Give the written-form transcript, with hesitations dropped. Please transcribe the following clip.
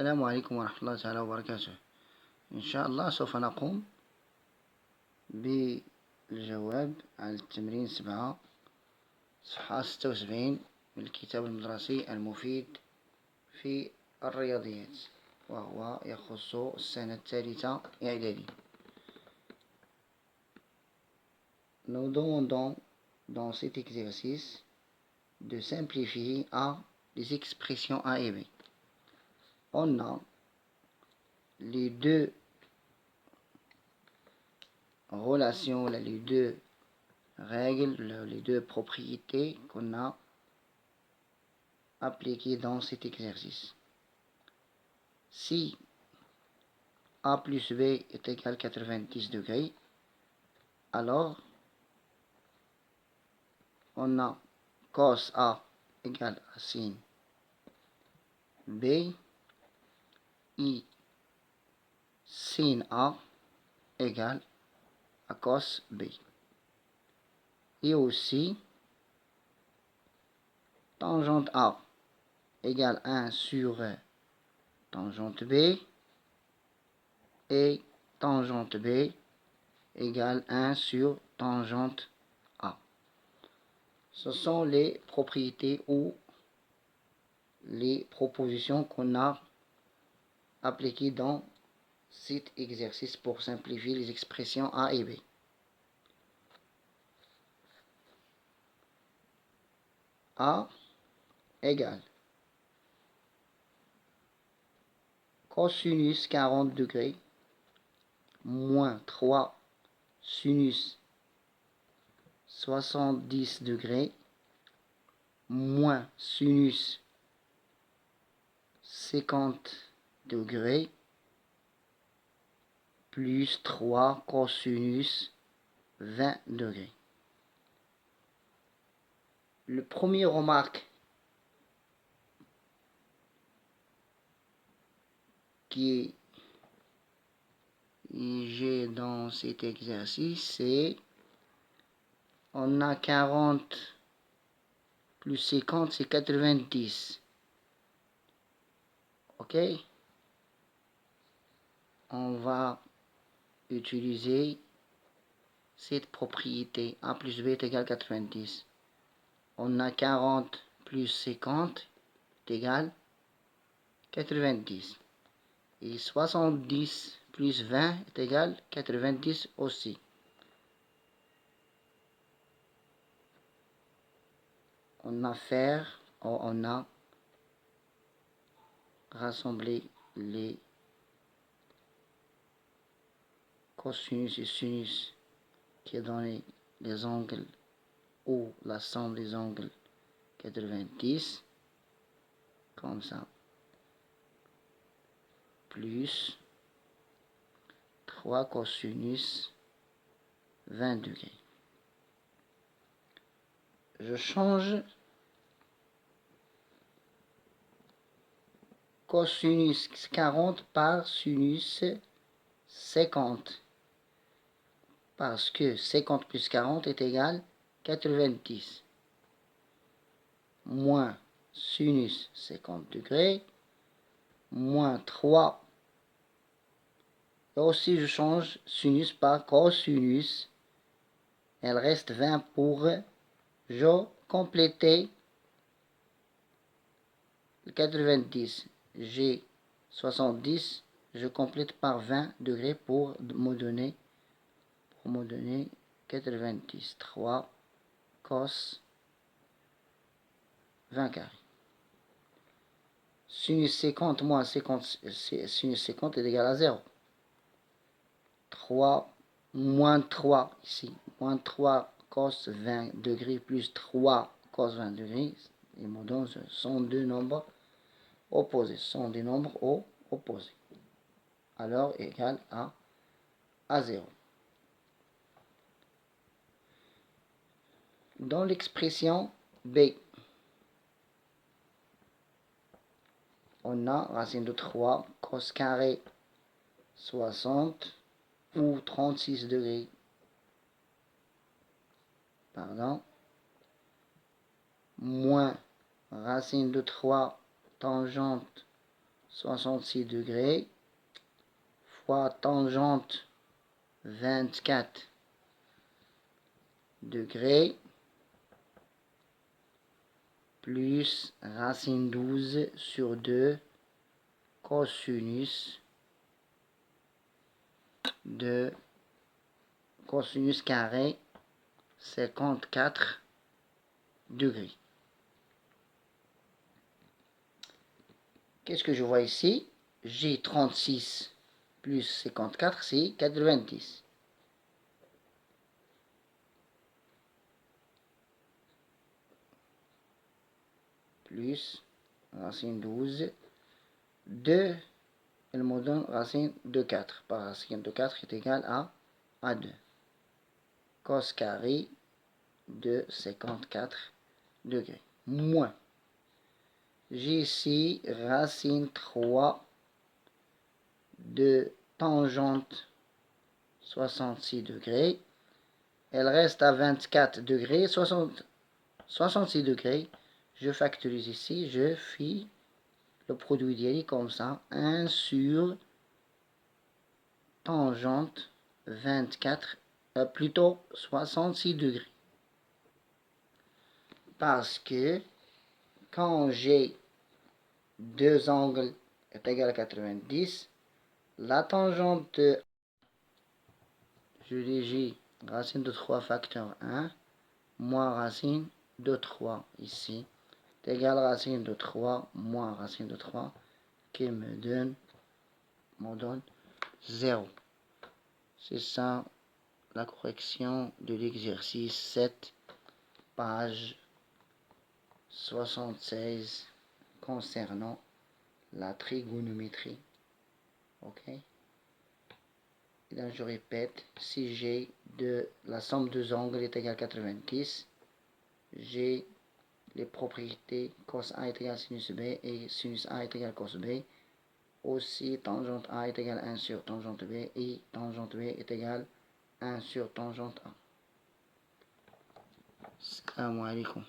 السلام عليكم ورحمة الله تعالى وبركاته. إن شاء الله سوف نقوم بالجواب على التمرين 7 صفحة 76 من الكتاب المدرسي المفيد في الرياضيات، وهو يخص السنة الثالثة إعدادي. Nous demandons dans cet exercice de simplifier à les expressions A et B. On a les deux relations, les deux règles, les deux propriétés qu'on a appliquées dans cet exercice. Si A plus B est égal à 90 degrés, alors on a cos A égale à sin B et sin A égale à cos B. Et aussi, tangente A égale 1 sur tangente B et tangente B égale 1 sur tangente A. Ce sont les propriétés ou les propositions qu'on a appliquées dans cet exercice pour simplifier les expressions A et B. A égale cosinus 40 degrés moins 3 sinus 70 degrés moins sinus 50 degrés plus 3 cosinus 20 degrés. Le premier remarque qui j'ai dans cet exercice, c'est on a 40 plus 50, c'est 90. Ok? On va utiliser cette propriété A plus B est égal à 90. On a 40 plus 50 est égal 90. Et 70 plus 20 est égal 90 aussi. On a rassemblé les cosinus et sinus qui est donné les angles ou la somme des angles 90 comme ça, plus 3 cosinus 20 degrés. Je change cosinus 40 par sinus 50 parce que 50 plus 40 est égal 90 moins sinus 50 degrés moins 3. Et aussi je change sinus par cosinus, elle reste 20 pour je compléter le 90. J'ai 70, je complète par 20 degrés pour me donner 90. 3 cos 20 carré. Sinus 50 moins 50, sinus 50 est égal à 0. 3 moins 3 ici, moins 3 cos 20 degrés plus 3 cos 20 degrés, et me donne, ce sont deux nombres opposés, opposés. Alors égal à 0. Dans l'expression B, on a racine de 3 cos carré 60 ou 36 degrés. Moins racine de 3 tangente 66 degrés fois tangente 24 degrés plus racine 12 sur 2 cosinus de cosinus carré 54 degrés. Qu'est-ce que je vois ici? J'ai 36 plus 54, c'est 90. Plus racine 12 de, elle me donne racine de 4. Par racine de 4 est égal à 2. Cos carré de 54 degrés. Moins. J'ai ici racine 3 de tangente 66 degrés. Elle reste à 24 degrés, 66 degrés. Je factorise ici, je fais le produit d'Elie comme ça. 1 sur tangente 24, plutôt 66 degrés. Parce que quand j'ai deux angles est égal à 90, la tangente de, je dis racine de 3 facteur 1, moins racine de 3 ici, est égal à racine de 3 moins racine de 3, qui me donne 0. C'est ça la correction de l'exercice 7, page 76, concernant la trigonométrie. Ok? Et là, je répète, si j'ai la somme deux angles est égale à 90, j'ai les propriétés cos A est égal à sinus B et sinus A est égal à cos B. Aussi, tangente A est égal à 1 sur tangente B et tangente B est égal à 1 sur tangente A. Assalamu alaikum.